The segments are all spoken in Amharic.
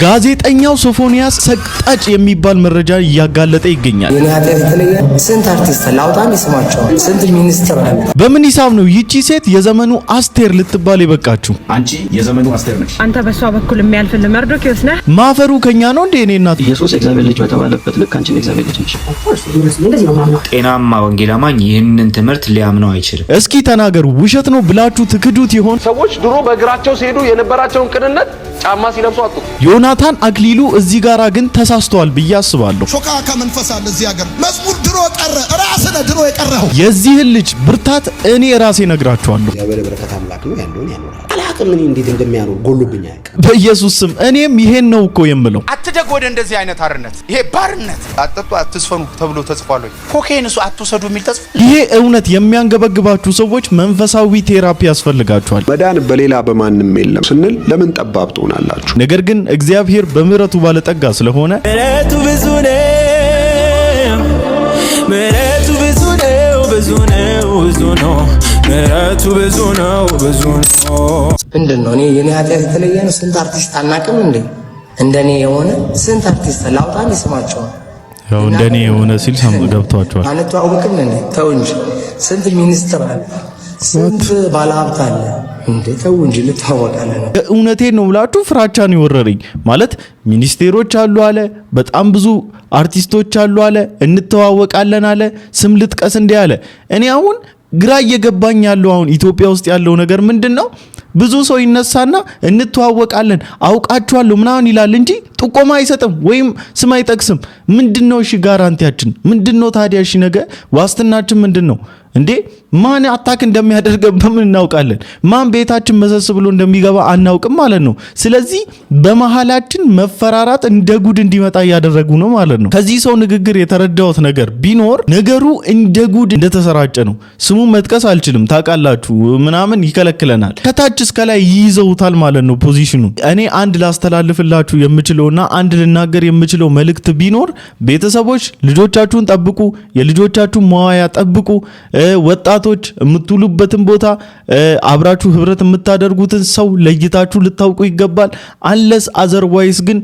ጋዜጠኛው ሶፎንያስ ሰቅጣጭ የሚባል መረጃ እያጋለጠ ይገኛል። የናቴ ተለየ ስንት አርቲስት ላውጣን ይስማቸው ስንት ሚኒስትር አለ። በምን ሂሳብ ነው ይቺ ሴት የዘመኑ አስቴር ልትባል የበቃችሁ? አንቺ የዘመኑ አስቴር ነሽ። አንተ በሷ በኩል የሚያልፍል መርዶክዮስ ነህ። ማፈሩ ከኛ ነው እንዴ? እኔ እናት ኢየሱስ እግዚአብሔር ልጅ በተባለበት ልክ አንቺ እግዚአብሔር ልጅ ነሽ። ጤናማ ወንጌል አማኝ ይህንን ትምህርት ሊያምነው አይችልም። እስኪ ተናገሩ፣ ውሸት ነው ብላችሁ ትክዱት ይሆን? ሰዎች ድሮ በእግራቸው ሲሄዱ የነበራቸውን ቅንነት ጫማ ሲለብሱ አጡ። ዮናታን አክሊሉ እዚህ ጋራ ግን ተሳስተዋል ብዬ አስባለሁ። ሾካካ መንፈስ አለ እዚህ ሀገር። መዝሙር ድሮ ቀረ፣ ራስህ ነህ ድሮ የቀረው። የዚህን ልጅ ብርታት እኔ ራሴ ነግራችኋለሁ። ያበለ በረከት አምላክ ነው ያለውን ያኖራል። አላቅም እኔ እንዴት እንደሚያኖር ጎልብኛ ያውቃል። በኢየሱስ ስም እኔም ይሄን ነው እኮ የምለው። አትደግ ወደ እንደዚህ አይነት አርነት፣ ይሄ ባርነት። አጥጡ አትስፈኑ ተብሎ ተጽፏል። ኮኬን እሱ አትወሰዱ የሚል ተጽፎ ይሄ እውነት የሚያንገበግባችሁ ሰዎች መንፈሳዊ ቴራፒ ያስፈልጋችኋል። መዳን በሌላ በማንም የለም ስንል ለምን ጠባብ ትሆናላችሁ? ነገር ግን እግዚአብሔር በምህረቱ ባለጠጋ ስለሆነ ምህረቱ ብዙ ነው፣ ምህረቱ ብዙ ነው፣ ብዙ ነው፣ ብዙ ነው፣ ምህረቱ ብዙ ነው፣ ብዙ ነው። ምንድነው እኔ የኔ ኃጢአት የተለየ ነው? ስንት አርቲስት አናቅም እንዴ? እንደኔ የሆነ ስንት አርቲስት ላውጣን ይስማቸው። ያው እንደኔ የሆነ ሲል ገብቷቸዋል። አንተዋወቅም እንዴ? ተው እንጂ ስንት ሚኒስትር አለ፣ ስንት ባለሀብት አለ እንዴ? ተው እንጂ ልታወቃለን። እውነቴን ነው ብላችሁ ፍራቻን ይወረረኝ ማለት ሚኒስቴሮች አሉ አለ፣ በጣም ብዙ አርቲስቶች አሉ አለ፣ እንተዋወቃለን አለ፣ ስም ልጥቀስ እንዴ አለ። እኔ አሁን ግራ እየገባኝ ያለው አሁን ኢትዮጵያ ውስጥ ያለው ነገር ምንድነው? ብዙ ሰው ይነሳና እንተዋወቃለን አውቃችኋለሁ ምናምን ይላል እንጂ ጥቆማ አይሰጥም ወይም ስም አይጠቅስም። ምንድነው እሺ ጋራንቲያችን ምንድነው ታዲያ? እሺ ነገ ዋስትናችን ምንድነው እንዴ? ማን አታክ እንደሚያደርገን በምን እናውቃለን? ማን ቤታችን መሰስ ብሎ እንደሚገባ አናውቅም ማለት ነው። ስለዚህ በመሃላችን መፈራራት እንደ ጉድ እንዲመጣ ያደረጉ ነው ማለት ነው። ከዚህ ሰው ንግግር የተረዳሁት ነገር ቢኖር ነገሩ እንደ ጉድ እንደተሰራጨ ነው። ስሙን መጥቀስ አልችልም ታውቃላችሁ፣ ምናምን ይከለክለናል። ከታች እስከ ላይ ይይዘውታል ማለት ነው ፖዚሽኑ። እኔ አንድ ላስተላልፍላችሁ የምችለውና አንድ ልናገር የምችለው መልእክት ቢኖር ቤተሰቦች ልጆቻችሁን ጠብቁ፣ የልጆቻችሁን መዋያ ጠብቁ። ወጣቶች የምትውሉበትን ቦታ አብራችሁ ህብረት የምታደርጉትን ሰው ለይታችሁ ልታውቁ ይገባል። አንለስ አዘርዋይስ ግን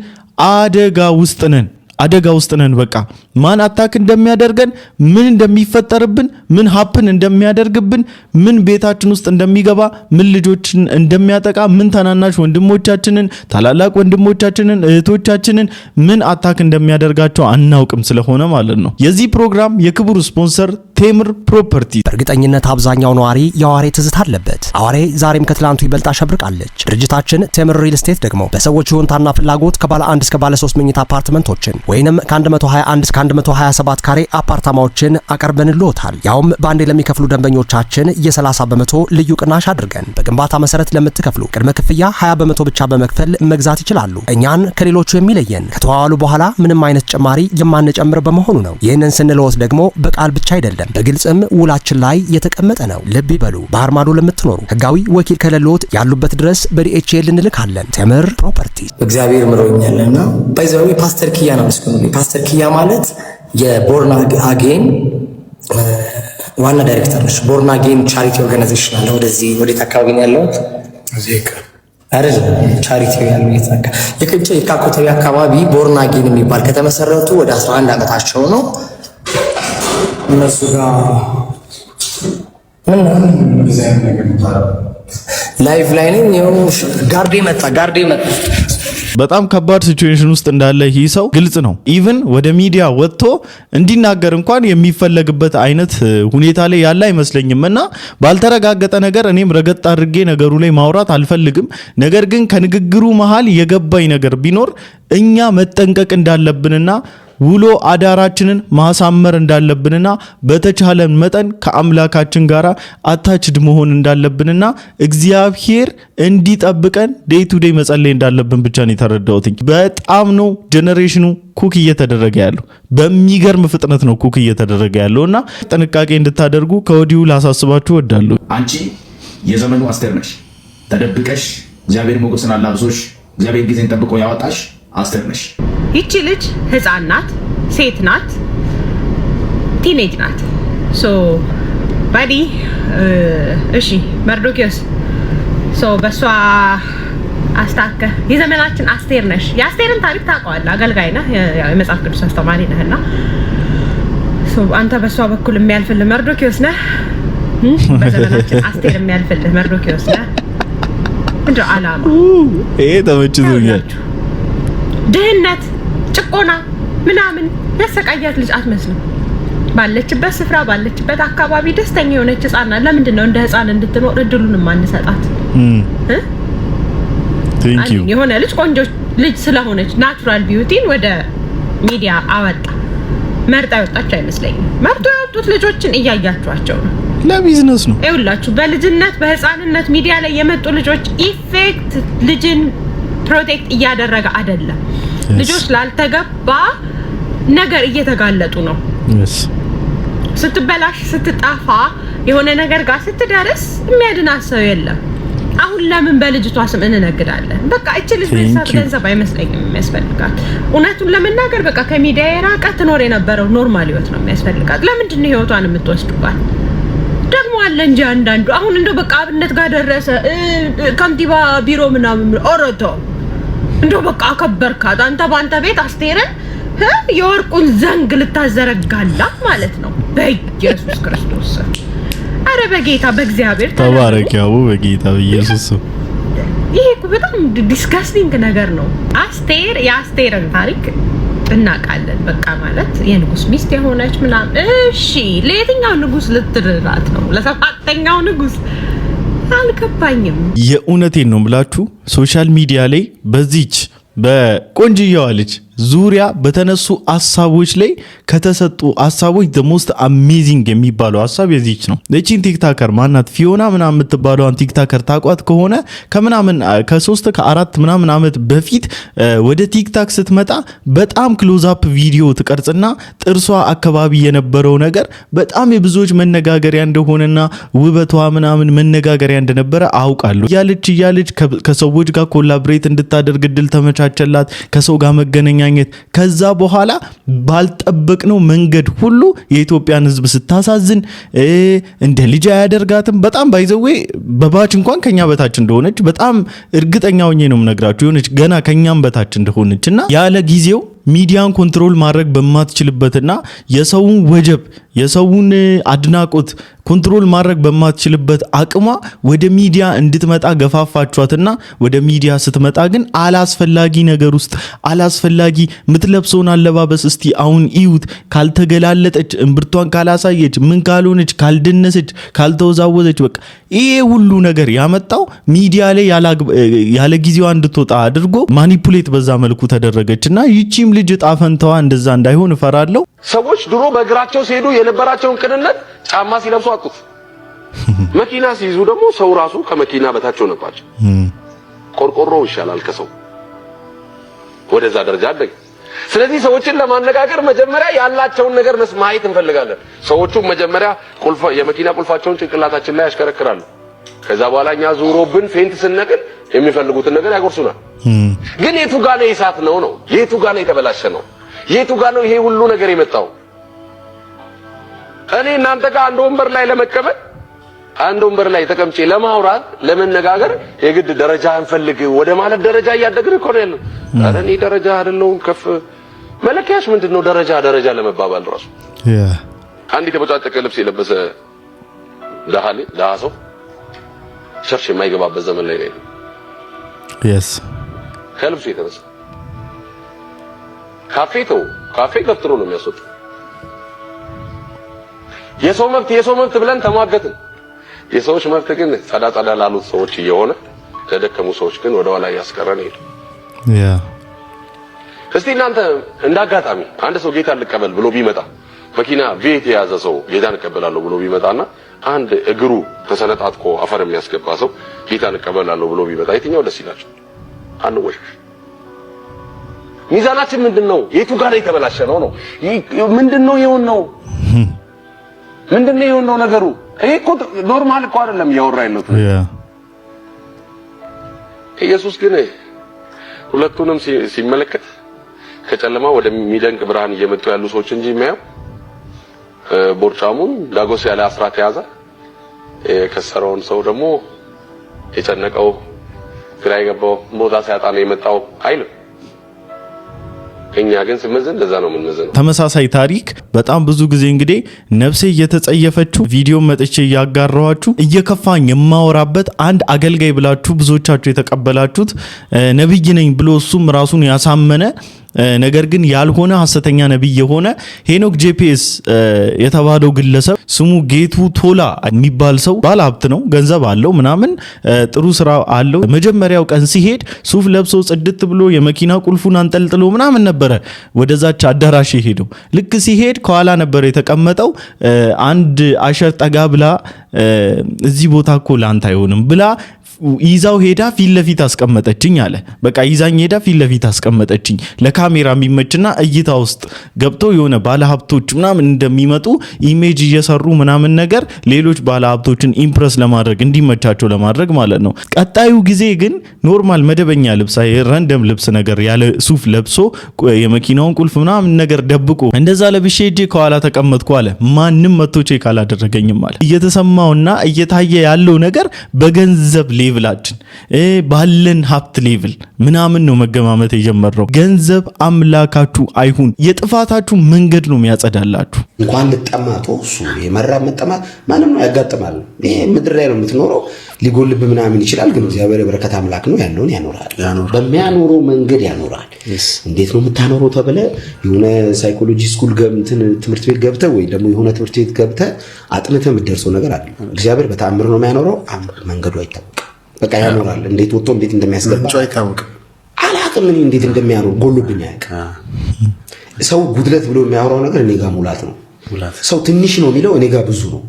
አደጋ ውስጥ ነን። በቃ ማን አታክ እንደሚያደርገን፣ ምን እንደሚፈጠርብን፣ ምን ሀፕን እንደሚያደርግብን፣ ምን ቤታችን ውስጥ እንደሚገባ፣ ምን ልጆችን እንደሚያጠቃ፣ ምን ታናናሽ ወንድሞቻችንን፣ ታላላቅ ወንድሞቻችንን፣ እህቶቻችንን ምን አታክ እንደሚያደርጋቸው አናውቅም ስለሆነ ማለት ነው። የዚህ ፕሮግራም የክቡር ስፖንሰር ቴምር ፕሮፐርቲ። በእርግጠኝነት አብዛኛው ነዋሪ የአዋሬ ትዝታ አለበት። አዋሬ ዛሬም ከትላንቱ ይበልጥ አሸብርቃለች። ድርጅታችን ቴምር ሪል ስቴት ደግሞ በሰዎች ይሁንታና ፍላጎት ከባለ 1 እስከ ባለ 3 መኝታ አፓርትመንቶችን ወይንም ከ121 እስከ 127 ካሬ አፓርታማዎችን አቀርበንልዎታል። ያውም በአንዴ ለሚከፍሉ ደንበኞቻችን የ30 በመቶ ልዩ ቅናሽ አድርገን በግንባታ መሰረት ለምትከፍሉ ቅድመ ክፍያ 20 በመቶ ብቻ በመክፈል መግዛት ይችላሉ። እኛን ከሌሎቹ የሚለየን ከተዋዋሉ በኋላ ምንም አይነት ጭማሪ የማንጨምር በመሆኑ ነው። ይህንን ስንለዎት ደግሞ በቃል ብቻ አይደለም በግልጽም ውላችን ላይ የተቀመጠ ነው። ልብ ይበሉ። ባህር ማዶ ለምትኖሩ ህጋዊ ወኪል ከሌሎት ያሉበት ድረስ በዲኤችኤል እንልካለን። ቴምር ፕሮፐርቲ። እግዚአብሔር ምሮኛልና ባይዘው ፓስተር ኪያ ነው መስኩኝ። ፓስተር ኪያ ማለት የቦርን አጌን ዋና ዳይሬክተር ነች። ቦርን አጌን ቻሪቲ ኦርጋናይዜሽን አለ ወደዚህ ወዴት አካባቢ ነው ያለው? አዜካ አረዝ ቻሪቲ ያለው የተካ የከንጨ የካኮተቢ አካባቢ ቦርን አጌን የሚባል ከተመሰረቱ ወደ 11 ዓመታቸው ነው። እነሱ ጋር ምን ላይቭ ላይ ነኝ። ጋርዴ መጣ በጣም ከባድ ሲቹዌሽን ውስጥ እንዳለ ይህ ሰው ግልጽ ነው። ኢቭን ወደ ሚዲያ ወጥቶ እንዲናገር እንኳን የሚፈለግበት አይነት ሁኔታ ላይ ያለ አይመስለኝም። እና ባልተረጋገጠ ነገር እኔም ረገጥ አድርጌ ነገሩ ላይ ማውራት አልፈልግም። ነገር ግን ከንግግሩ መሃል የገባኝ ነገር ቢኖር እኛ መጠንቀቅ እንዳለብንና ውሎ አዳራችንን ማሳመር እንዳለብንና በተቻለን መጠን ከአምላካችን ጋር አታችድ መሆን እንዳለብንና እግዚአብሔር እንዲጠብቀን ዴይ ቱ ዴይ መጸለይ እንዳለብን ብቻ ነው የተረዳሁት። በጣም ነው ጄነሬሽኑ ኩክ እየተደረገ ያለው፣ በሚገርም ፍጥነት ነው ኩክ እየተደረገ ያለውና ጥንቃቄ እንድታደርጉ ከወዲሁ ላሳስባችሁ እወዳለሁ። አንቺ የዘመኑ አስቴር ነሽ። ተደብቀሽ እግዚአብሔር ሞገስን አላብሶሽ እግዚአብሔር ጊዜን ጠብቆ ያወጣሽ አስቴር ነሽ። ይቺ ልጅ ህፃን ናት፣ ሴት ናት፣ ቲኔጅ ናት። ሶ ባዲ እሺ መርዶክዮስ በሷ አስታከህ የዘመናችን አስቴር ነሽ። የአስቴርን ታሪክ ታውቀዋለህ። አገልጋይ ነህ፣ የመጽሐፍ ቅዱስ አስተማሪ ነህና አንተ በሷ በኩል የሚያልፍልህ መርዶክዮስ ነህ። በዘመናችን አስቴር የሚያልፍልህ መርዶክዮስ ነህ። እንደ ዓላማ ይሄ ተመችቶኛል። ድህነት፣ ጭቆና ምናምን ያሰቃያት ልጅ አትመስልም። ባለችበት ስፍራ ባለችበት አካባቢ ደስተኛ የሆነች ህፃን ናት። ለምንድን ነው እንደ ህፃን እንድትኖር እድሉን ማንሰጣት? የሆነ ልጅ ቆንጆ ልጅ ስለሆነች ናቹራል ቢዩቲን ወደ ሚዲያ አወጣ። መርጣ ያወጣች አይመስለኝም። መርጦ ያወጡት ልጆችን እያያችኋቸው ነው። ለቢዝነስ ነው። ይኸውላችሁ በልጅነት በህፃንነት ሚዲያ ላይ የመጡ ልጆች ኢፌክት ልጅን ፕሮቴክት እያደረገ አይደለም። ልጆች ላልተገባ ነገር እየተጋለጡ ነው። ስትበላሽ ስትጣፋ የሆነ ነገር ጋር ስትደርስ የሚያድናት ሰው የለም። አሁን ለምን በልጅቷ ስም እንነግዳለን? በቃ እቺ ልጅ ቤተሰብ ገንዘብ አይመስለኝም የሚያስፈልጋት። እውነቱን ለመናገር በቃ ከሚዲያ የራቀ ትኖር የነበረው ኖርማል ህይወት ነው የሚያስፈልጋት። ለምንድን ነው ህይወቷን የምትወስዱባት? ደግሞ አለ እንጂ አንዳንዱ አሁን እንደው በቃ አብነት ጋር ደረሰ ከንቲባ ቢሮ ምናምን ኦሮቶ እንደው በቃ አከበርካት አንተ ባንተ ቤት አስቴርን የወርቁን ዘንግ ልታዘረጋላት ማለት ነው። በኢየሱስ ክርስቶስ አረ በጌታ በእግዚአብሔር ተባረክ። ያው በጌታ በኢየሱስ ይሄ እኮ በጣም ዲስጋስቲንግ ነገር ነው። አስቴር የአስቴርን ታሪክ እናውቃለን። በቃ ማለት የንጉስ ሚስት የሆነች ምናምን። እሺ ለየትኛው ንጉስ ልትድራት ነው? ለሰባተኛው ንጉስ አልገባኝም። የእውነቴን ነው ብላችሁ ሶሻል ሚዲያ ላይ በዚች በቆንጅየዋ ልጅ ዙሪያ በተነሱ ሐሳቦች ላይ ከተሰጡ ሐሳቦች the most amazing የሚባለው ሐሳብ የዚች ነው። ለቺን ቲክታከር ማናት ፊዮና ምናምን የምትባለውን ቲክታከር ታቋት ከሆነ ከምናምን ከ3 ከ4 ምናምን አመት በፊት ወደ ቲክታክ ስትመጣ በጣም ክሎዝ አፕ ቪዲዮ ትቀርጽና ጥርሷ አካባቢ የነበረው ነገር በጣም የብዙዎች መነጋገሪያ እንደሆነና ውበቷ ምናምን መነጋገሪያ እንደነበረ አውቃለሁ። እያለች ከሰዎች ጋር ኮላብሬት እንድታደርግ እድል ተመቻቸላት፣ ከሰው ጋር መገናኛ ከዛ በኋላ ባልጠበቅነው መንገድ ሁሉ የኢትዮጵያን ሕዝብ ስታሳዝን እንደ ልጅ አያደርጋትም። በጣም ባይዘዌ በባች እንኳን ከኛ በታች እንደሆነች በጣም እርግጠኛ ሆኜ ነው የምነግራችሁ። የሆነች ገና ከኛም በታች እንደሆነችና ያለ ጊዜው ሚዲያን ኮንትሮል ማድረግ በማትችልበትና የሰውን ወጀብ የሰውን አድናቆት ኮንትሮል ማድረግ በማትችልበት አቅሟ ወደ ሚዲያ እንድትመጣ ገፋፋቿትና ወደ ሚዲያ ስትመጣ ግን አላስፈላጊ ነገር ውስጥ አላስፈላጊ ምትለብሰውን አለባበስ እስቲ አሁን ይዩት፣ ካልተገላለጠች እምብርቷን ካላሳየች ምን ካልሆነች ካልደነሰች ካልተወዛወዘች በቃ ይሄ ሁሉ ነገር ያመጣው ሚዲያ ላይ ያለ ጊዜዋ እንድትወጣ አድርጎ ማኒፑሌት በዛ መልኩ ተደረገችና ይቺም ልጅ ጣፈንተዋ እንደዛ እንዳይሆን እፈራለሁ። ሰዎች ድሮ በእግራቸው ሲሄዱ የነበራቸውን ቅንነት ጫማ ሲለብሱ አጡት። መኪና ሲይዙ ደግሞ ሰው ራሱ ከመኪና በታች ሆነባቸው። ቆርቆሮ ይሻላል ከሰው ወደዛ ደረጃ አደግ። ስለዚህ ሰዎችን ለማነጋገር መጀመሪያ ያላቸውን ነገር ማየት እንፈልጋለን። ሰዎቹ መጀመሪያ የመኪና ቁልፋቸውን ጭንቅላታችን ላይ ያሽከረክራሉ። ከዛ በኋላ እኛ ዙሮብን ፌንት ስንነቅል የሚፈልጉትን ነገር ያጎርሱናል። ግን የቱ ጋር ነው የሳት ነው? የቱ ጋር ነው የተበላሸ ነው? የቱ ጋር ነው ይሄ ሁሉ ነገር የመጣው? እኔ እናንተ ጋር አንድ ወንበር ላይ ለመቀመጥ አንድ ወንበር ላይ ተቀምጬ ለማውራት ለመነጋገር የግድ ደረጃ እንፈልግ ወደ ማለት ደረጃ እያደግን እኮ ነው ያለው። ኧረ እኔ ደረጃ አይደለሁም ከፍ መለኪያሽ ምንድነው? ደረጃ ለመባባል ራሱ አንድ የተበጫጨቀ ልብስ የለበሰ ደሃ ሰው ቸርች የማይገባበት ዘመን ላይ ነው። ከልብሱ የተነሳ ካፌ ገፍትሮ ነው የሚያስወጣው። የሰው መብት ብለን ተሟገትን። የሰዎች መብት ግን ጸዳ ላሉት ሰዎች እየሆነ ለደከሙ ሰዎች ግን ወደ ኋላ ያስቀረን ሄዱ። እስቲ እናንተ እንዳጋጣሚ አንድ ሰው ጌታን ልቀበል ብሎ ቢመጣ መኪና ቤት የያዘ ሰው ጌታን እቀበላለሁ ብሎ ቢመጣና አንድ እግሩ ተሰነጣጥቆ አፈር የሚያስገባ ሰው ጌታን እቀበላለሁ ብሎ ቢመጣ የትኛው ደስ ይላችሁ? አንወሽ ሚዛናችን ምንድነው? የቱ ጋር ላይ የተበላሸ ነው? ምንድነው የሆነው? ምንድነው የሆነው ነገሩ? ይሄ እኮ ኖርማል እኮ አይደለም እያወራ ያለው። ኢየሱስ ግን ሁለቱንም ሲመለከት ከጨለማ ወደሚደንቅ ብርሃን እየመጡ ያሉ ሰዎች እንጂ የሚያየው ቦርጫሙን ዳጎስ ያለ አስራት የያዘ የከሰረውን ሰው ደግሞ የጨነቀው ግራ የገባው ቦታ ሲያጣ ነው የመጣው አይልም። እኛ ግን ስመዘን እንደዛ ነው የምንመዘነው። ተመሳሳይ ታሪክ በጣም ብዙ ጊዜ እንግዲህ ነፍሴ እየተጸየፈችው ቪዲዮ መጥቼ ያጋራኋችሁ እየከፋኝ የማወራበት አንድ አገልጋይ ብላችሁ ብዙዎቻችሁ የተቀበላችሁት ነብይ ነኝ ብሎ እሱም ራሱን ያሳመነ ነገር ግን ያልሆነ ሐሰተኛ ነብይ የሆነ ሄኖክ ጄፒኤስ የተባለው ግለሰብ ስሙ ጌቱ ቶላ የሚባል ሰው ባለ ሀብት ነው፣ ገንዘብ አለው ምናምን ጥሩ ስራ አለው። መጀመሪያው ቀን ሲሄድ ሱፍ ለብሶ ጽድት ብሎ የመኪና ቁልፉን አንጠልጥሎ ምናምን ነበረ ወደዛች አዳራሽ ሄደው። ልክ ሲሄድ ከኋላ ነበር የተቀመጠው። አንድ አሸር ጠጋ ብላ እዚህ ቦታ እኮ ላንተ አይሆንም ብላ ይዛው ሄዳ ፊት ለፊት አስቀመጠችኝ አለ። በቃ ይዛኝ ሄዳ ፊት ለፊት አስቀመጠችኝ። ለካሜራ የሚመችና እይታ ውስጥ ገብቶ የሆነ ባለሀብቶች ምናምን እንደሚመጡ ኢሜጅ እየሰሩ ምናምን ነገር ሌሎች ባለሀብቶችን ኢምፕረስ ለማድረግ እንዲመቻቸው ለማድረግ ማለት ነው። ቀጣዩ ጊዜ ግን ኖርማል መደበኛ ልብስ ረንደም ልብስ ነገር ያለ ሱፍ ለብሶ የመኪናውን ቁልፍ ምናምን ነገር ደብቆ እንደዛ ለብሼ ሄጄ ከኋላ ተቀመጥኩ አለ። ማንም መጥቶ ቼክ አላደረገኝም አለ። እየተሰማውና እየታየ ያለው ነገር በገንዘብ ሌቭላችን ባለን ሀብት ሌቭል ምናምን ነው መገማመት የጀመረው። ገንዘብ አምላካችሁ አይሁን። የጥፋታችሁ መንገድ ነው የሚያጸዳላችሁ። እንኳን ልጠማቶ እሱ የመራ መጠማት ማንም ነው ያጋጥማል። ይሄ ምድር ላይ ነው የምትኖረው። ሊጎልብ ምናምን ይችላል፣ ግን እግዚአብሔር የበረከት አምላክ ነው። ያለውን ያኖራል፣ በሚያኖረው መንገድ ያኖራል። እንዴት ነው የምታኖረው ተብለ የሆነ ሳይኮሎጂ ስኩል ትምህርት ቤት ገብተ ወይ ደግሞ የሆነ ትምህርት ቤት ገብተ አጥንተ የምትደርሰው ነገር አለ። እግዚአብሔር በተአምር ነው የሚያኖረው። መንገዱ አይታወቅም። በቃ ያኖራል። እንዴት ወጥቶ እንዴት እንደሚያስገባ አይታወቅም። አላቅም እኔ እንዴት እንደሚያኖር ጎሎብኝ አያውቅም። ሰው ጉድለት ብሎ የሚያወራው ነገር እኔ ጋር ሙላት ነው። ሰው ትንሽ ነው የሚለው እኔ ጋር ብዙ ነው።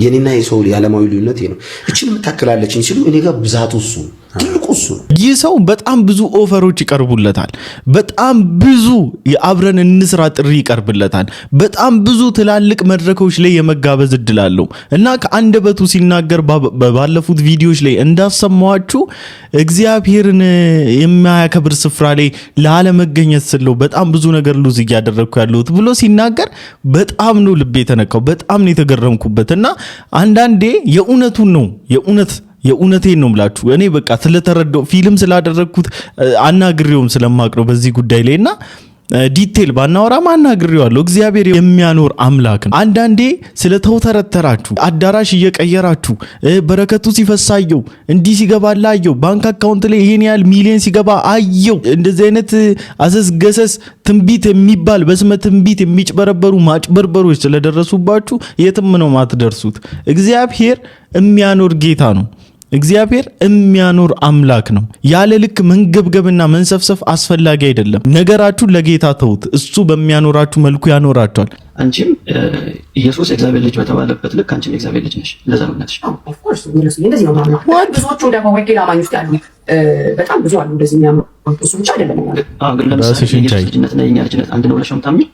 የኔና የሰው የዓለማዊ ልዩነት ይሄ ነው። እቺን የምታከላለችኝ ሲሉ እኔ ጋር ብዛቱ እሱ ትልቁ እሱ። ይህ ሰው በጣም ብዙ ኦፈሮች ይቀርቡለታል። በጣም ብዙ የአብረን እንስራ ጥሪ ይቀርብለታል። በጣም ብዙ ትላልቅ መድረኮች ላይ የመጋበዝ እድል አለው እና ከአንደበቱ ሲናገር ባለፉት ቪዲዮዎች ላይ እንዳሰማዋችሁ እግዚአብሔርን የማያከብር ስፍራ ላይ ላለመገኘት ስለው በጣም ብዙ ነገር ሉዝ እያደረግኩ ያለሁት ብሎ ሲናገር በጣም ነው ልቤ የተነካው። በጣም ነው የተገረምኩበት እና አንዳንዴ የእውነቱን ነው የእውነቴን ነው ምላችሁ። እኔ በቃ ስለተረዳው ፊልም ስላደረግኩት አናግሬውም ስለማቅረው በዚህ ጉዳይ ላይና ዲቴል ባናወራ አናግሬዋለሁ። እግዚአብሔር የሚያኖር አምላክ ነው። አንዳንዴ ስለተውተረተራችሁ አዳራሽ እየቀየራችሁ በረከቱ ሲፈሳየው እንዲህ ሲገባላ አየው፣ ባንክ አካውንት ላይ ይሄን ያህል ሚሊዮን ሲገባ አየው፣ እንደዚህ አይነት አሰስገሰስ ትንቢት የሚባል በስመ ትንቢት የሚጭበረበሩ ማጭበርበሮች ስለደረሱባችሁ የትም ነው ማትደርሱት። እግዚአብሔር የሚያኖር ጌታ ነው። እግዚአብሔር የሚያኖር አምላክ ነው። ያለ ልክ መንገብገብና መንሰፍሰፍ አስፈላጊ አይደለም። ነገራችሁ ለጌታ ተውት፣ እሱ በሚያኖራችሁ መልኩ ያኖራችኋል። አንቺም ኢየሱስ የእግዚአብሔር ልጅ በተባለበት ልክ አንቺም የእግዚአብሔር ልጅ ነሽ። ለዛ ነው ነሽ። ኦፍ ኮርስ እንደዚህ ነው ማለት ነው። ብዙዎቹ ደግሞ ወንጌል አማኞች ያሉ በጣም ብዙ አሉ እንደዚህ የሚያምኑ። እሱ ብቻ አይደለም ማለት ነው። ግን ለምሳሌ ኢየሱስ ልጅነትና የኛ ልጅነት አንድ ነው ብለሽ ነው የምታምኚው?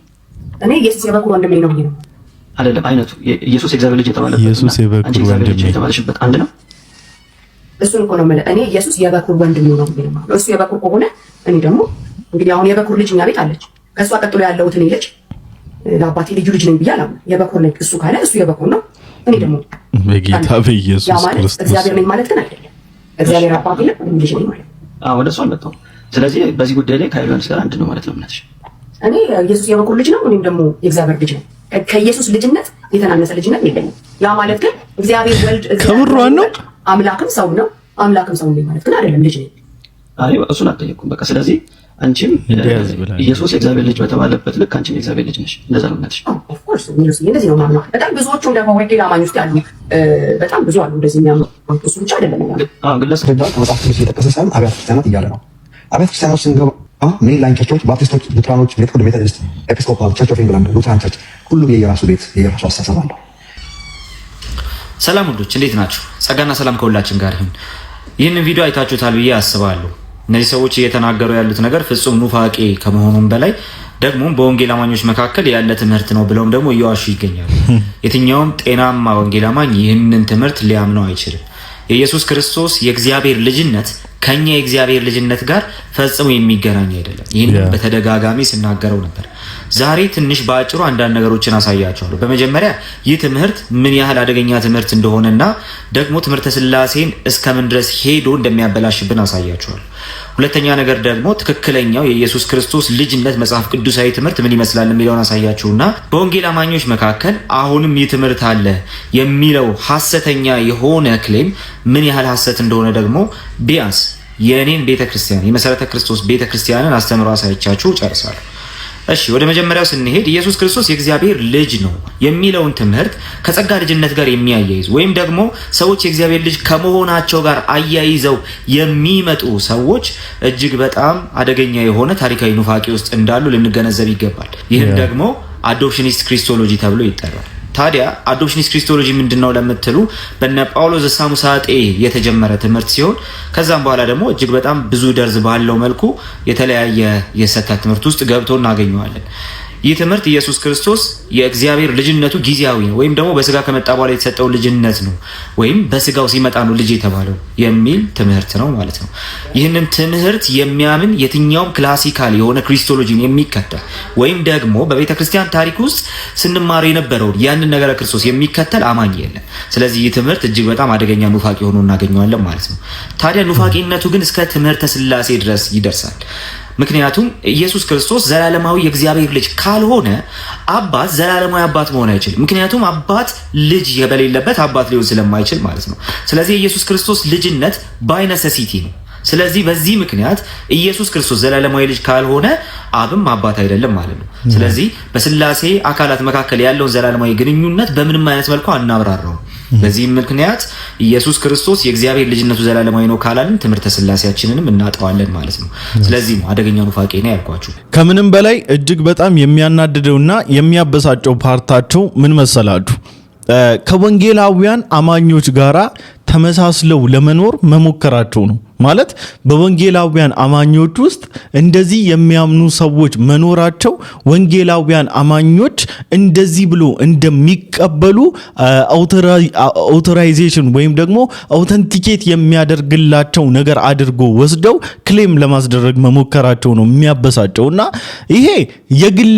እኔ ኢየሱስ የበኩር ወንድሜ ነው ብዬ ነው አይደለም። አይነቱ ኢየሱስ የእግዚአብሔር ልጅ የተባለበት ኢየሱስ የበኩር ወንድሜ የተባለሽበት አንድ ነው። እሱን እኮ ነው የምልህ። እኔ ኢየሱስ የበኩር ወንድሜ ነው ብዬ ነው ማለት። እሱ የበኩር ከሆነ እኔ ደግሞ እንግዲህ አሁን የበኩር ልጅ እኛ ቤት አለች። ከእሷ ቀጥሎ ያለሁት እኔ ልጅ ለአባቴ ልዩ ልጅ ነኝ ብዬ አላምንም። የበኩር ነኝ እሱ ካለ እሱ የበኩር ነው፣ እኔ ደግሞ በጌታ በኢየሱስ ክርስቶስ እግዚአብሔር ነኝ ማለት ግን አይደለም። እግዚአብሔር አባቴ ነው፣ እኔ ልጅ ነኝ ማለት። ወደ እሱ አልመጣሁም። ስለዚህ በዚህ ጉዳይ ላይ ከዮሐንስ ጋር አንድ ነው ማለት ነው እምነትሽ? እኔ ኢየሱስ የበኩር ልጅ ነው፣ እኔም ደግሞ የእግዚአብሔር ልጅ ነኝ። ከኢየሱስ ልጅነት የተናነሰ ልጅነት የለኝም። ያ ማለት ግን እግዚአብሔር ወልድ ከብሯን ነው አምላክም ሰው ነው፣ አምላክም ሰው ነኝ ማለት ግን አይደለም። ልጅ ነኝ። አይ እሱን አልጠየኩም። በቃ ስለዚህ አንቺም ኢየሱስ የእግዚአብሔር ልጅ በተባለበት ልክ አንቺም የእግዚአብሔር ልጅ ነሽ። እንደዛ ነው እምነትሽ? ኦፍ ኮርስ እንደዚህ ነው ማለት ነው። በጣም ብዙዎቹ ደግሞ ወንጌል አማኞች ያሉ በጣም ብዙ አሉ እንደዚህ የሚያምኑ። እሱ ብቻ አይደለም ማለት ግለሰብ መጽሐፍ ቅዱስ የጠቀሰ ሳይሆን አብያተ ክርስቲያናት እያለ ነው። አብያተ ክርስቲያናት ስንገባ ሜንላይን ቸርቾች፣ ባፕቲስቶች፣ ሉትራኖች፣ ሜቶዲስት፣ ኤጲስኮፓል ቸርች ኦፍ ኢንግላንድ፣ ሉትራን ቸርች፣ ሁሉም የየራሱ ቤት የየራሱ አስተሳሰብ አለው። ሰላም ወንዶች እንዴት ናችሁ? ጸጋና ሰላም ከሁላችን ጋር ይሁን። ይህንን ቪዲዮ አይታችሁታል ብዬ አስባለሁ። እነዚህ ሰዎች እየተናገሩ ያሉት ነገር ፍጹም ኑፋቄ ከመሆኑም በላይ ደግሞ በወንጌል አማኞች መካከል ያለ ትምህርት ነው ብለውም ደግሞ እየዋሹ ይገኛሉ። የትኛውም ጤናማ ወንጌል አማኝ ይህንን ትምህርት ሊያምነው አይችልም። የኢየሱስ ክርስቶስ የእግዚአብሔር ልጅነት ከኛ የእግዚአብሔር ልጅነት ጋር ፈጽሞ የሚገናኝ አይደለም። ይህን በተደጋጋሚ ስናገረው ነበር። ዛሬ ትንሽ ባጭሩ አንዳንድ ነገሮችን አሳያችኋለሁ። በመጀመሪያ ይህ ትምህርት ምን ያህል አደገኛ ትምህርት እንደሆነና ደግሞ ትምህርተ ሥላሴን እስከምን ድረስ ሄዶ እንደሚያበላሽብን አሳያችኋለሁ። ሁለተኛ ነገር ደግሞ ትክክለኛው የኢየሱስ ክርስቶስ ልጅነት መጽሐፍ ቅዱሳዊ ትምህርት ምን ይመስላል የሚለውን አሳያችሁና በወንጌል አማኞች መካከል አሁንም ይህ ትምህርት አለ የሚለው ሐሰተኛ የሆነ ክሌም ምን ያህል ሐሰት እንደሆነ ደግሞ ቢያንስ የኔን ቤተክርስቲያን የመሰረተ ክርስቶስ ቤተክርስቲያንን አስተምሮ አሳይቻችሁ ጨርሳለሁ። እሺ ወደ መጀመሪያው ስንሄድ ኢየሱስ ክርስቶስ የእግዚአብሔር ልጅ ነው የሚለውን ትምህርት ከጸጋ ልጅነት ጋር የሚያያይዝ ወይም ደግሞ ሰዎች የእግዚአብሔር ልጅ ከመሆናቸው ጋር አያይዘው የሚመጡ ሰዎች እጅግ በጣም አደገኛ የሆነ ታሪካዊ ኑፋቄ ውስጥ እንዳሉ ልንገነዘብ ይገባል። ይህም ደግሞ አዶፕሽኒስት ክሪስቶሎጂ ተብሎ ይጠራል። ታዲያ አዶፕሽኒስት ክሪስቶሎጂ ምንድነው ለምትሉ በነ ጳውሎስ ዘሳሙሳጤ የተጀመረ ትምህርት ሲሆን ከዛም በኋላ ደግሞ እጅግ በጣም ብዙ ደርዝ ባለው መልኩ የተለያየ የሰተት ትምህርት ውስጥ ገብቶ እናገኘዋለን። ይህ ትምህርት ኢየሱስ ክርስቶስ የእግዚአብሔር ልጅነቱ ጊዜያዊ ነው ወይም ደግሞ በስጋ ከመጣ በኋላ የተሰጠው ልጅነት ነው ወይም በስጋው ሲመጣ ነው ልጅ የተባለው የሚል ትምህርት ነው ማለት ነው። ይህንን ትምህርት የሚያምን የትኛውም ክላሲካል የሆነ ክሪስቶሎጂን የሚከተል ወይም ደግሞ በቤተ ክርስቲያን ታሪክ ውስጥ ስንማር የነበረውን ያንን ነገረ ክርስቶስ የሚከተል አማኝ የለም። ስለዚህ ይህ ትምህርት እጅግ በጣም አደገኛ ኑፋቄ ሆኖ እናገኘዋለን ማለት ነው። ታዲያ ኑፋቄነቱ ግን እስከ ትምህርተ ሥላሴ ድረስ ይደርሳል። ምክንያቱም ኢየሱስ ክርስቶስ ዘላለማዊ የእግዚአብሔር ልጅ ካልሆነ አባት ዘላለማዊ አባት መሆን አይችልም። ምክንያቱም አባት ልጅ የበሌለበት አባት ሊሆን ስለማይችል ማለት ነው። ስለዚህ የኢየሱስ ክርስቶስ ልጅነት ባይ ነሰሲቲ ነው። ስለዚህ በዚህ ምክንያት ኢየሱስ ክርስቶስ ዘላለማዊ ልጅ ካልሆነ አብም አባት አይደለም ማለት ነው። ስለዚህ በሥላሴ አካላት መካከል ያለውን ዘላለማዊ ግንኙነት በምንም አይነት መልኩ አናብራራው። በዚህ ምክንያት ኢየሱስ ክርስቶስ የእግዚአብሔር ልጅነቱ ዘላለማዊ ነው ካላልን ትምህርተ ሥላሴያችንንም እናጠዋለን ማለት ነው። ስለዚህ ነው አደገኛው ኑፋቄ ነው ያልኳችሁ። ከምንም በላይ እጅግ በጣም የሚያናድደውና የሚያበሳጨው ፓርታቸው ምን መሰላችሁ? ከወንጌላውያን አማኞች ጋራ ተመሳስለው ለመኖር መሞከራቸው ነው። ማለት በወንጌላውያን አማኞች ውስጥ እንደዚህ የሚያምኑ ሰዎች መኖራቸው ወንጌላውያን አማኞች እንደዚህ ብሎ እንደሚቀበሉ አውቶራይዜሽን ወይም ደግሞ አውተንቲኬት የሚያደርግላቸው ነገር አድርጎ ወስደው ክሌም ለማስደረግ መሞከራቸው ነው የሚያበሳጨውና ይሄ የግል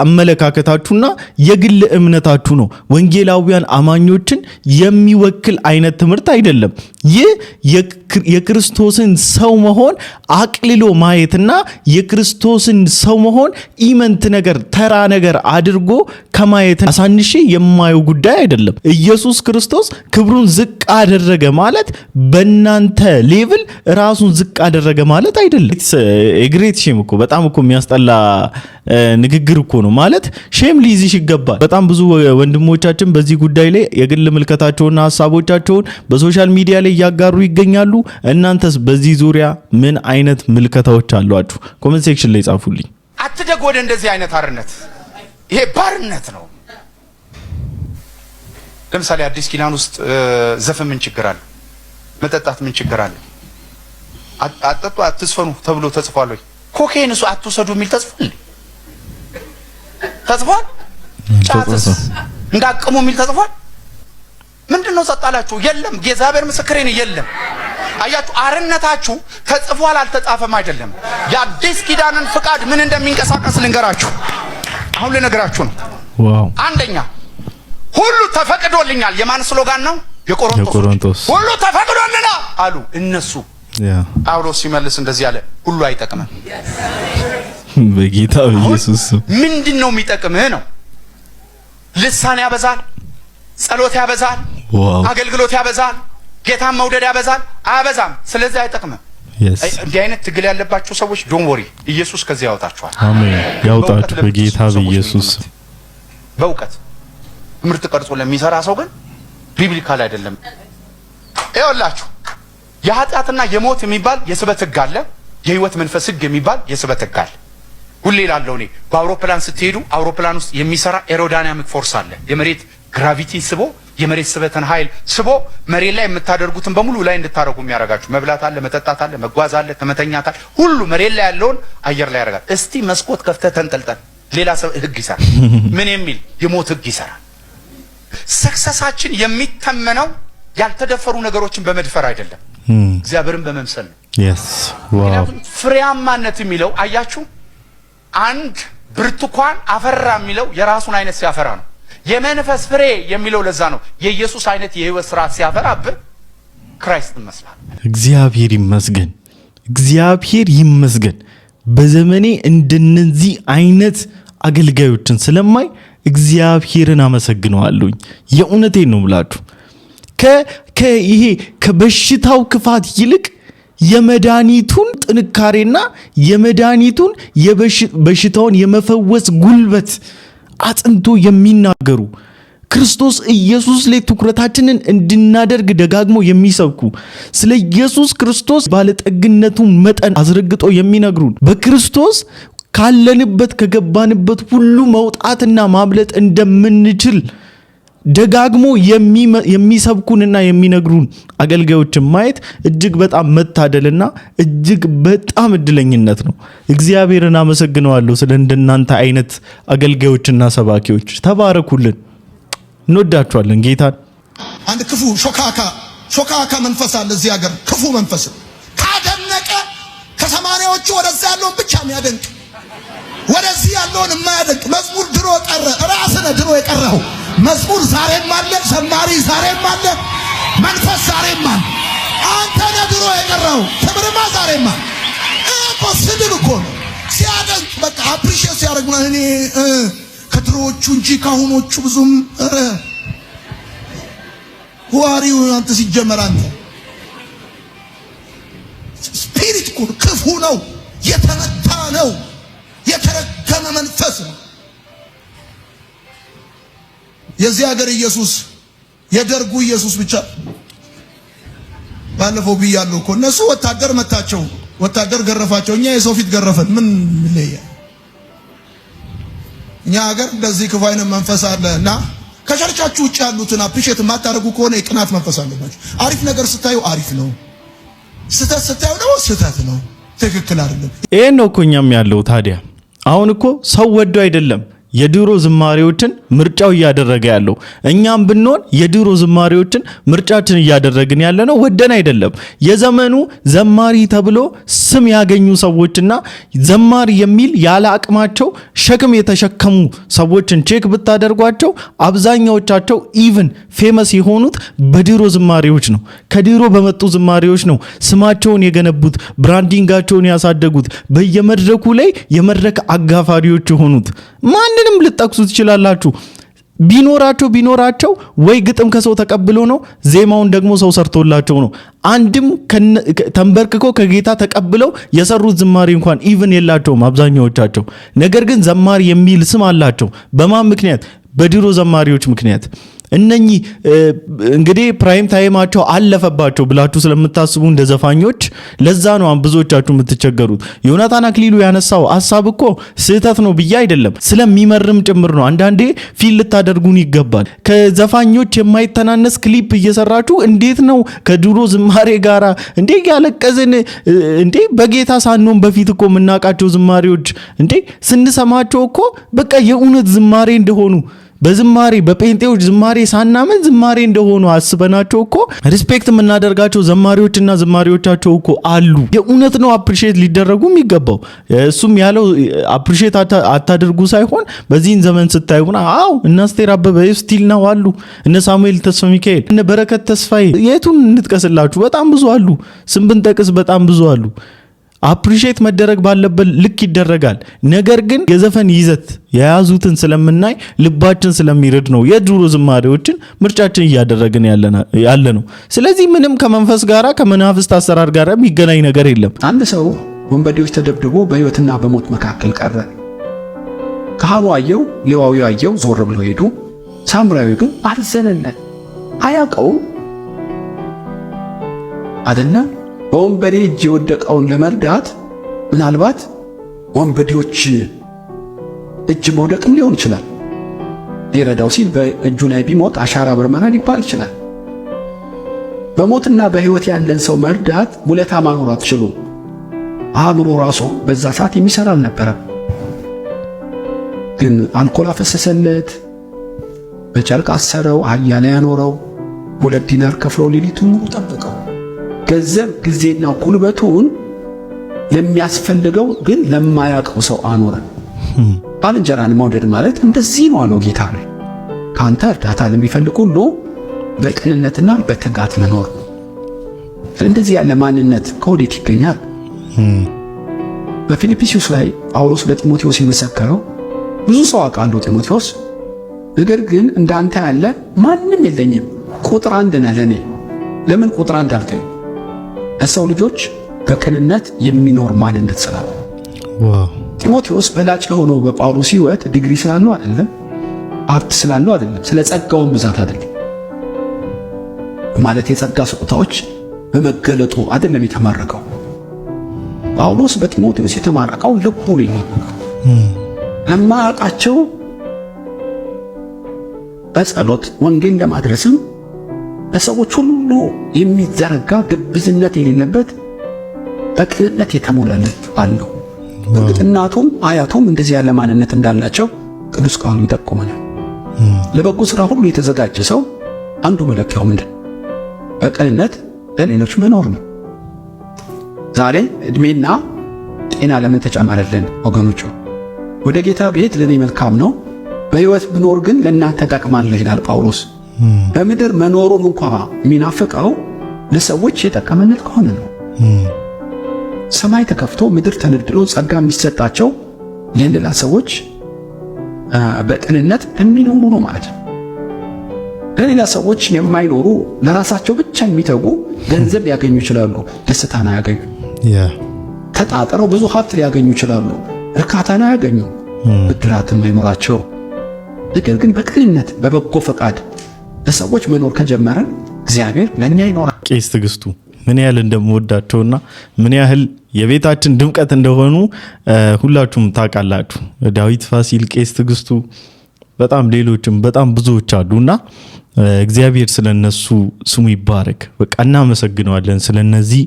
አመለካከታችሁና የግል እምነታችሁ ነው። ወንጌላውያን አማኞችን የሚወክል አይነት ትምህርት አይደለም። ይህ የክርስቶስን ሰው መሆን አቅልሎ ማየትና የክርስቶስን ሰው መሆን ኢመንት ነገር ተራ ነገር አድርጎ ከማየት አሳንሼ የማየው ጉዳይ አይደለም። ኢየሱስ ክርስቶስ ክብሩን ዝቅ አደረገ ማለት በእናንተ ሌቭል ራሱን ዝቅ አደረገ ማለት አይደለም። ግሬት ሼም እኮ በጣም እኮ የሚያስጠላ ንግግር እኮ ነው። ማለት ሼም ሊይዝሽ ይገባል። በጣም ብዙ ወንድሞቻችን በዚህ ጉዳይ ላይ የግል ምልከታቸውና ሐሳቦቻቸውን በሶሻል ሚዲያ ላይ ያጋሩ ይገኛሉ። እናንተስ በዚህ ዙሪያ ምን አይነት ምልከታዎች አሏችሁ? ኮሜንት ሴክሽን ላይ ጻፉልኝ። አትደግ ወደ እንደዚህ አይነት አርነት። ይሄ ባርነት ነው። ለምሳሌ አዲስ ኪዳን ውስጥ ዘፈን ምን ችግር አለ? መጠጣት ምን ችግር አለ? አጠጡ አትስፈኑ ተብሎ ተጽፏል ወይ? ኮኬን እሱ አትወሰዱ የሚል ተጽፏል? ተጽፏል? ጫትስ እንዳቅሙ የሚል ተጽፏል? ምንድነው ጸጣላችሁ? የለም። የእግዚአብሔር ምስክሬ ነው፣ የለም። አያችሁ፣ አርነታችሁ ተጽፏል አልተጻፈም አይደለም። የአዲስ ኪዳንን ፍቃድ ምን እንደሚንቀሳቀስ ልንገራችሁ። አሁን ልነግራችሁ ነው። ዋው! አንደኛ ሁሉ ተፈቅዶልኛል። የማን ስሎጋን ነው? የቆሮንቶስ። ሁሉ ተፈቅዶልናል አሉ እነሱ። ጳውሎስ ሲመልስ እንደዚህ አለ፣ ሁሉ አይጠቅምም። በጌታ ኢየሱስ ምንድነው የሚጠቅምህ ነው? ልሳን ያበዛል፣ ጸሎት ያበዛል፣ አገልግሎት ያበዛል፣ ጌታን መውደድ ያበዛል። አያበዛም። ስለዚህ አይጠቅምም። እንዲህ አይነት ትግል ያለባቸው ሰዎች ዶንት ወሪ፣ ኢየሱስ ከዚህ ያወጣቸዋል። አሜን። ያውጣችሁ በጌታ በኢየሱስ። በእውቀት ትምህርት ቀርጾ ለሚሰራ ሰው ግን ቢብሊካል አይደለም። ይኸውላችሁ የኃጢአትና የሞት የሚባል የስበት ሕግ አለ። የህይወት መንፈስ ሕግ የሚባል የስበት ሕግ አለ። ሁሌ እላለሁ እኔ በአውሮፕላን ስትሄዱ አውሮፕላን ውስጥ የሚሰራ ኤሮዳይናሚክ ፎርስ አለ። የመሬት ግራቪቲ ስቦ የመሬት ስበትን ኃይል ስቦ መሬት ላይ የምታደርጉትን በሙሉ ላይ እንድታረጉ የሚያረጋችሁ መብላት አለ፣ መጠጣት አለ፣ መጓዝ አለ፣ ተመተኛት አለ። ሁሉ መሬት ላይ ያለውን አየር ላይ ያረጋል። እስቲ መስኮት ከፍተህ ተንጠልጠል፣ ሌላ ሰው ሕግ ይሰራል። ምን የሚል የሞት ሕግ ይሰራል። ሰክሰሳችን የሚተመነው ያልተደፈሩ ነገሮችን በመድፈር አይደለም፣ እግዚአብሔርን በመምሰል ነው። yes wow ፍሬያማነት የሚለው አያችሁ፣ አንድ ብርቱካን አፈራ የሚለው የራሱን አይነት ሲያፈራ ነው። የመንፈስ ፍሬ የሚለው ለዛ ነው። የኢየሱስ አይነት የህይወት ስርዓት ሲያፈራብህ ክራይስት መስላል። እግዚአብሔር ይመስገን፣ እግዚአብሔር ይመስገን። በዘመኔ እንደነዚህ አይነት አገልጋዮችን ስለማይ እግዚአብሔርን አመሰግነዋለሁኝ። የእውነቴን ነው ብላችሁ ይሄ ከበሽታው ክፋት ይልቅ የመድኃኒቱን ጥንካሬና የመድኃኒቱን በሽታውን የመፈወስ ጉልበት አጥንቶ የሚናገሩ ክርስቶስ ኢየሱስ ላይ ትኩረታችንን እንድናደርግ ደጋግሞ የሚሰብኩ ስለ ኢየሱስ ክርስቶስ ባለጠግነቱ መጠን አዝረግጦ የሚነግሩን በክርስቶስ ካለንበት ከገባንበት ሁሉ መውጣትና ማምለጥ እንደምንችል ደጋግሞ የሚሰብኩንና የሚነግሩን አገልጋዮችን ማየት እጅግ በጣም መታደልና እጅግ በጣም እድለኝነት ነው። እግዚአብሔርን አመሰግነዋለሁ ስለ እንደናንተ አይነት አገልጋዮችና ሰባኪዎች። ተባረኩልን። እንወዳችኋለን ጌታን። አንድ ክፉ ሾካካ መንፈስ አለ እዚህ ሀገር። ክፉ መንፈስ ካደነቀ ከሰማንያዎቹ ወደዛ ያለውን ብቻ የሚያደንቅ ወደዚህ ያለውን የማያደንቅ መዝሙር ድሮ ቀረ። ራስህ ነህ ድሮ የቀረው መዝሙር ዛሬም አለ፣ ዘማሪ ዛሬም አለ፣ መንፈስ ዛሬም አለ። አንተ ነህ ድሮ የቀረው። ክብርማ ዛሬም አለ እኮ ስድብ እኮ ነው። ሲያደንቅ በቃ አፕሪሺየት ሲያደርግ ነው። እኔ ከድሮዎቹ እንጂ ካሁኖቹ ብዙም ዋሪው አንተ ሲጀመር አንተ ስፒሪት ክፉ ነው፣ የተመታ ነው፣ የተረገመ መንፈስ ነው። የዚህ ሀገር ኢየሱስ የደርጉ ኢየሱስ ብቻ ባለፈው ብያለሁ እኮ እነሱ ወታደር መታቸው፣ ወታደር ገረፋቸው፣ እኛ የሰው ፊት ገረፈን። ምን ይለያል? እኛ ሀገር እንደዚህ ክፉ አይነት መንፈስ አለና ከቸርቻችሁ ውጭ ያሉትን አፕሪሼት ማታረጉ ከሆነ የቅናት መንፈስ አለባችሁ። አሪፍ ነገር ስታዩ አሪፍ ነው፣ ስህተት ስታዩ ደግሞ ስህተት ነው፣ ትክክል አይደለም። ይሄን ነው እኮ እኛም ያለው። ታዲያ አሁን እኮ ሰው ወዶ አይደለም የድሮ ዝማሬዎችን ምርጫው እያደረገ ያለው። እኛም ብንሆን የድሮ ዝማሬዎችን ምርጫችን እያደረግን ያለነው ወደን አይደለም። የዘመኑ ዘማሪ ተብሎ ስም ያገኙ ሰዎችና ዘማሪ የሚል ያለ አቅማቸው ሸክም የተሸከሙ ሰዎችን ቼክ ብታደርጓቸው አብዛኛዎቻቸው ኢቭን ፌመስ የሆኑት በድሮ ዝማሬዎች ነው። ከድሮ በመጡ ዝማሬዎች ነው ስማቸውን የገነቡት፣ ብራንዲንጋቸውን ያሳደጉት፣ በየመድረኩ ላይ የመድረክ አጋፋሪዎች የሆኑት። ማንንም ልትጠቅሱ ትችላላችሁ። ቢኖራቸው ወይ ግጥም ከሰው ተቀብሎ ነው፣ ዜማውን ደግሞ ሰው ሰርቶላቸው ነው። አንድም ተንበርክኮ ከጌታ ተቀብለው የሰሩት ዝማሬ እንኳን ኢቭን የላቸውም አብዛኛዎቻቸው። ነገር ግን ዘማሪ የሚል ስም አላቸው። በማን ምክንያት? በድሮ ዘማሪዎች ምክንያት። እነኚህ እንግዲህ ፕራይም ታይማቸው አለፈባቸው ብላችሁ ስለምታስቡ እንደ ዘፋኞች ለዛ ነው ብዙዎቻችሁ የምትቸገሩት። ዮናታን አክሊሉ ያነሳው ሐሳብ እኮ ስህተት ነው ብዬ አይደለም፣ ስለሚመርም ጭምር ነው። አንዳንዴ ፊል ልታደርጉን ይገባል። ከዘፋኞች የማይተናነስ ክሊፕ እየሰራችሁ እንዴት ነው ከድሮ ዝማሬ ጋራ እንዴ ያለቀዝን እንዴ? በጌታ ሳንሆን በፊት እኮ የምናውቃቸው ዝማሬዎች እንዴ ስንሰማቸው እኮ በቃ የእውነት ዝማሬ እንደሆኑ በዝማሬ በጴንጤዎች ዝማሬ ሳናምን ዝማሬ እንደሆኑ አስበናቸው እኮ ሪስፔክት የምናደርጋቸው ዘማሪዎችና ዝማሪዎቻቸው እኮ አሉ። የእውነት ነው አፕሪሺየት ሊደረጉ የሚገባው። እሱም ያለው አፕሪሺየት አታድርጉ ሳይሆን በዚህን ዘመን ስታዩና አው እነ አስቴር አበበ ስቲል ነው አሉ፣ እነ ሳሙኤል ተስፋ ሚካኤል፣ እነ በረከት ተስፋዬ፣ የቱን እንጥቀስላችሁ? በጣም ብዙ አሉ። ስም ብንጠቅስ በጣም ብዙ አሉ። አፕሪሺየት መደረግ ባለበት ልክ ይደረጋል። ነገር ግን የዘፈን ይዘት የያዙትን ስለምናይ ልባችን ስለሚረድ ነው የድሮ ዝማሬዎችን ምርጫችን እያደረግን ያለ ነው። ስለዚህ ምንም ከመንፈስ ጋራ ከመናፍስት አሰራር ጋራ የሚገናኝ ነገር የለም። አንድ ሰው ወንበዴዎች ተደብድቦ በሕይወትና በሞት መካከል ቀረ። ካህኑ አየው፣ ሌዋዊው አየው፣ ዞር ብለው ሄዱ። ሳምራዊው ግን አልዘነለት፣ አያውቀውም አይደለም። በወንበዴ እጅ የወደቀውን ለመርዳት ምናልባት ወንበዴዎች እጅ መውደቅም ሊሆን ይችላል። ሊረዳው ሲል በእጁ ላይ ቢሞት አሻራ ምርመራ ሊባል ይችላል። በሞትና በሕይወት ያለን ሰው መርዳት ውለታ ማኖር አትችሉም። አእምሮ ራሱ በዛ ሰዓት የሚሰራ አልነበረም። ግን አልኮል አፈሰሰለት፣ በጨርቅ አሰረው፣ አህያ ላይ ያኖረው፣ 2 ዲናር ከፍሎ ሌሊቱን ሙሉ ጠበቀው። ገንዘብ ጊዜና ጉልበቱን ለሚያስፈልገው ግን ለማያውቀው ሰው አኖረ። ባልንጀራን መውደድ ማለት እንደዚህ ነው አለው ጌታ ነው። ካንተ እርዳታ ለሚፈልግ ሁሉ በቅንነትና በትጋት መኖር። እንደዚህ ያለ ማንነት ከወዴት ይገኛል? በፊልጵስዩስ ላይ ጳውሎስ ለጢሞቴዎስ የመሰከረው ብዙ ሰው አውቃለሁ ጢሞቴዎስ፣ ነገር ግን እንዳንተ ያለ ማንም የለኝም፣ ቁጥር አንድ ነህ ለኔ። ለምን ቁጥር አንድ አልከኝ? ለሰው ልጆች በቅንነት የሚኖር ማንነት ስላለ። ጢሞቴዎስ በላጭ የሆነው በጳውሎስ ሕይወት ዲግሪ ስላለው አይደለም፣ ሀብት ስላለው አይደለም፣ ስለ ጸጋውን ብዛት አይደለም። ማለት የጸጋ ስጦታዎች በመገለጡ አይደለም የተማረከው። ጳውሎስ በጢሞቴዎስ የተማረከው ልቡ ነው። ለማያውቃቸው በጸሎት ወንጌል ለማድረስም ለሰዎች ሁሉ የሚዘረጋ ግብዝነት የሌለበት በቅንነት የተሞላለት አለው። እናቱም አያቱም እንደዚህ ያለ ማንነት እንዳላቸው ቅዱስ ቃሉ ይጠቁመናል። ለበጎ ሥራ ሁሉ የተዘጋጀ ሰው አንዱ መለኪያው ምንድን? በቅንነት ለሌሎች መኖር ነው። ዛሬ እድሜና ጤና ለምን ተጨመረልን ወገኖቹ? ወደ ጌታ ቤት ለኔ መልካም ነው፣ በሕይወት ብኖር ግን ለእናንተ ጠቅማለሁ ይላል ጳውሎስ። በምድር መኖሩን እንኳን የሚናፍቀው ለሰዎች የጠቀመነት ከሆነ ነው። ሰማይ ተከፍቶ ምድር ተነድሎ ጸጋ የሚሰጣቸው ለሌላ ሰዎች በቅንነት የሚኖሩ ነው ማለት ነው። ለሌላ ሰዎች የማይኖሩ ለራሳቸው ብቻ የሚተጉ ገንዘብ ሊያገኙ ይችላሉ፣ ደስታን አያገኙ። ተጣጥረው ብዙ ሀብት ሊያገኙ ይችላሉ፣ እርካታን አያገኙ፣ ብድራትም አይኖራቸው። ነገር ግን በቅንነት በበጎ ፈቃድ ለሰዎች መኖር ከጀመረን እግዚአብሔር ለኛ ይኖራል። ቄስ ትዕግስቱ ምን ያህል እንደምወዳቸውና ምን ያህል የቤታችን ድምቀት እንደሆኑ ሁላችሁም ታውቃላችሁ። ዳዊት ፋሲል፣ ቄስ ትዕግስቱ፣ በጣም ሌሎችም በጣም ብዙዎች አሉና እግዚአብሔር ስለነሱ ስሙ ይባረክ። በቃ እናመሰግነዋለን። ስለነዚህ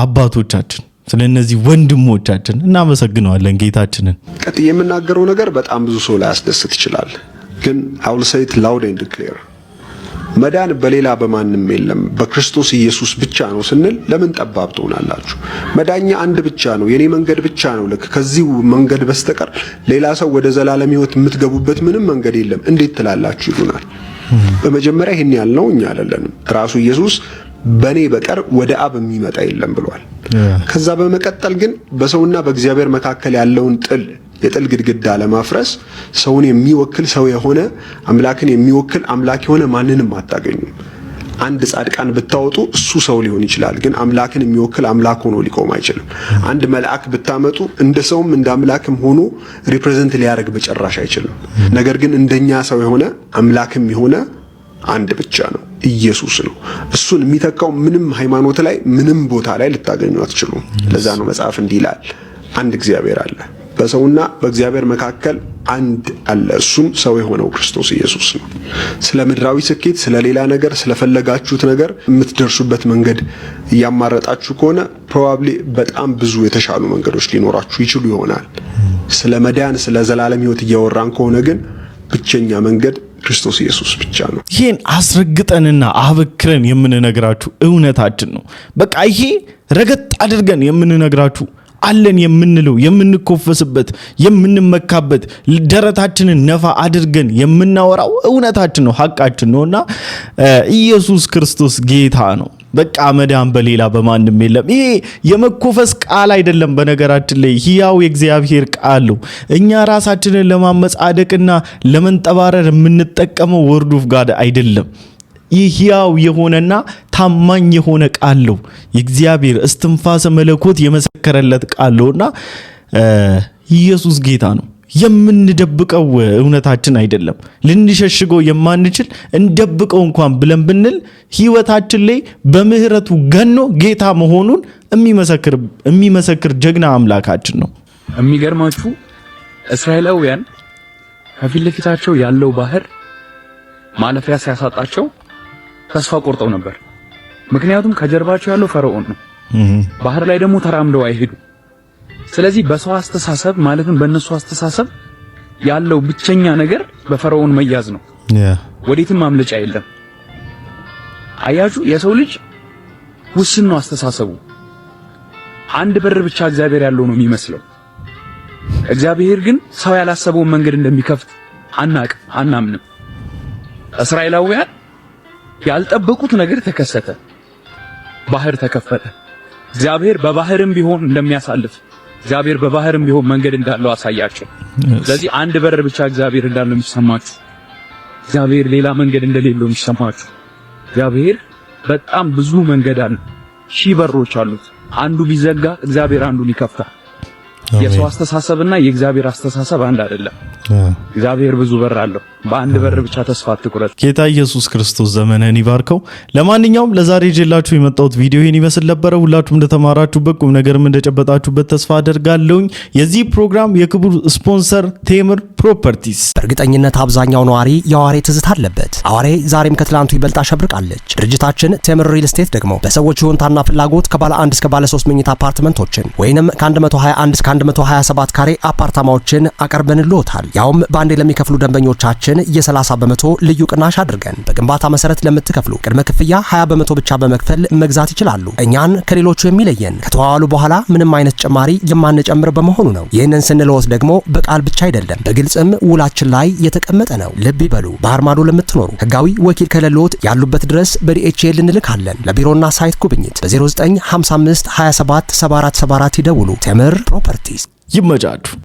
አባቶቻችን፣ ስለነዚህ ወንድሞቻችን እናመሰግነዋለን ጌታችንን። ቀጥዬ የምናገረው ነገር በጣም ብዙ ሰው ላይ ያስደስት ይችላል፣ ግን I will say it loud and clear መዳን በሌላ በማንም የለም በክርስቶስ ኢየሱስ ብቻ ነው ስንል ለምን ጠባብ ትሆናላችሁ? መዳኛ አንድ ብቻ ነው፣ የኔ መንገድ ብቻ ነው። ልክ ከዚህ መንገድ በስተቀር ሌላ ሰው ወደ ዘላለም ሕይወት የምትገቡበት ምንም መንገድ የለም እንዴት ትላላችሁ ይሉናል። በመጀመሪያ ይሄን ያልነው እኛ አይደለንም፣ ራሱ ኢየሱስ በኔ በቀር ወደ አብ የሚመጣ የለም ብሏል። ከዛ በመቀጠል ግን በሰውና በእግዚአብሔር መካከል ያለውን የጥል ግድግዳ ለማፍረስ ሰውን የሚወክል ሰው የሆነ አምላክን የሚወክል አምላክ የሆነ ማንንም አታገኙም። አንድ ጻድቃን ብታወጡ እሱ ሰው ሊሆን ይችላል፣ ግን አምላክን የሚወክል አምላክ ሆኖ ሊቆም አይችልም። አንድ መልአክ ብታመጡ እንደ ሰውም እንደ አምላክም ሆኖ ሪፕሬዘንት ሊያደርግ በጭራሽ አይችልም። ነገር ግን እንደኛ ሰው የሆነ አምላክም የሆነ አንድ ብቻ ነው፣ ኢየሱስ ነው። እሱን የሚተካው ምንም ሃይማኖት ላይ ምንም ቦታ ላይ ልታገኙ አትችሉም። ለዛ ነው መጽሐፍ እንዲህ ይላል፣ አንድ እግዚአብሔር አለ፣ በሰውና በእግዚአብሔር መካከል አንድ አለ፣ እሱም ሰው የሆነው ክርስቶስ ኢየሱስ ነው። ስለ ምድራዊ ስኬት፣ ስለ ሌላ ነገር፣ ስለፈለጋችሁት ነገር የምትደርሱበት መንገድ እያማረጣችሁ ከሆነ ፕሮባብሊ በጣም ብዙ የተሻሉ መንገዶች ሊኖራችሁ ይችሉ ይሆናል። ስለ መዳን፣ ስለ ዘላለም ሕይወት እያወራን ከሆነ ግን ብቸኛ መንገድ ክርስቶስ ኢየሱስ ብቻ ነው። ይሄን አስረግጠንና አበክረን የምንነግራችሁ እውነታችን ነው። በቃ ይሄ ረገጥ አድርገን የምንነግራችሁ አለን የምንለው የምንኮፈስበት የምንመካበት ደረታችንን ነፋ አድርገን የምናወራው እውነታችን ነው፣ ሐቃችን ነውና ኢየሱስ ክርስቶስ ጌታ ነው። በቃ መዳን በሌላ በማንም የለም። ይሄ የመኮፈስ ቃል አይደለም። በነገራችን ላይ ሕያው የእግዚአብሔር ቃል ነው። እኛ ራሳችንን ለማመጻደቅና ለመንጠባረር የምንጠቀመው ወርድ ኦፍ ጋድ አይደለም። ይህ ሕያው የሆነና ታማኝ የሆነ ቃል ነው። የእግዚአብሔር እስትንፋሰ መለኮት የመሰከረለት ቃል ነውና ኢየሱስ ጌታ ነው። የምንደብቀው እውነታችን አይደለም። ልንሸሽገው የማንችል እንደብቀው እንኳን ብለን ብንል ሕይወታችን ላይ በምህረቱ ገኖ ጌታ መሆኑን የሚመሰክር ጀግና አምላካችን ነው። የሚገርማችሁ እስራኤላውያን ከፊት ለፊታቸው ያለው ባህር ማለፊያ ሲያሳጣቸው ተስፋ ቆርጠው ነበር። ምክንያቱም ከጀርባቸው ያለው ፈርዖን ነው። ባህር ላይ ደግሞ ተራምደው አይሄዱ። ስለዚህ በሰው አስተሳሰብ ማለትም በእነሱ አስተሳሰብ ያለው ብቸኛ ነገር በፈርዖን መያዝ ነው። ወዴትም ማምለጫ የለም። አያችሁ፣ የሰው ልጅ ውስን ነው አስተሳሰቡ። አንድ በር ብቻ እግዚአብሔር ያለው ነው የሚመስለው። እግዚአብሔር ግን ሰው ያላሰበውን መንገድ እንደሚከፍት አናምንም። እስራኤላውያን ያልጠበቁት ነገር ተከሰተ። ባህር ተከፈተ። እግዚአብሔር በባህርም ቢሆን እንደሚያሳልፍ እግዚአብሔር በባህርም ቢሆን መንገድ እንዳለው አሳያቸው። ስለዚህ አንድ በር ብቻ እግዚአብሔር እንዳለው የሚሰማችሁ፣ እግዚአብሔር ሌላ መንገድ እንደሌለው የሚሰማችሁ፣ እግዚአብሔር በጣም ብዙ መንገድ አለ። ሺህ በሮች አሉት። አንዱ ቢዘጋ እግዚአብሔር አንዱን ይከፍታል። የሰው አስተሳሰብና የእግዚአብሔር አስተሳሰብ አንድ አይደለም። እግዚአብሔር ብዙ በር አለው። በአንድ በር ብቻ ተስፋ አትቁረጥ። ጌታ ኢየሱስ ክርስቶስ ዘመንህን ይባርከው። ለማንኛውም ለዛሬ ይዤላችሁ የመጣሁት ቪዲዮ ይሄን ይመስል ነበረ። ሁላችሁም እንደተማራችሁበት ቁም ነገርም እንደጨበጣችሁበት ተስፋ አደርጋለሁኝ። የዚህ ፕሮግራም የክቡር ስፖንሰር ቴምር ፕሮፐርቲስ። በእርግጠኝነት አብዛኛው ነዋሪ የአዋሬ ትዝታ አለበት። አዋሬ ዛሬም ከትላንቱ ይበልጥ አሸብርቃለች። ድርጅታችን ቴምር ሪል ስቴት ደግሞ በሰዎች ይሁንታና ፍላጎት ከባለ 1 እስከ ባለ 3 መኝታ አፓርትመንቶችን ወይንም ከ121 እስከ 127 ካሬ አፓርታማዎችን አቀርበንልዎታል። ያውም በአንዴ ለሚከፍሉ ደንበኞቻችን የ30 በመቶ ልዩ ቅናሽ አድርገን በግንባታ መሰረት ለምትከፍሉ ቅድመ ክፍያ 20 በመቶ ብቻ በመክፈል መግዛት ይችላሉ። እኛን ከሌሎቹ የሚለየን ከተዋዋሉ በኋላ ምንም አይነት ጭማሪ የማንጨምር በመሆኑ ነው። ይህንን ስንለዎት ደግሞ በቃል ብቻ አይደለም፣ በግልጽም ውላችን ላይ የተቀመጠ ነው። ልብ ይበሉ። ባህር ማዶ ለምትኖሩ ህጋዊ ወኪል ከሌሎት ያሉበት ድረስ በዲኤችኤል እንልካለን። ለቢሮና ሳይት ጉብኝት በ0955 27 7474 ይደውሉ። ቴምር ፕሮፐርቲስ። ይመጫችሁ።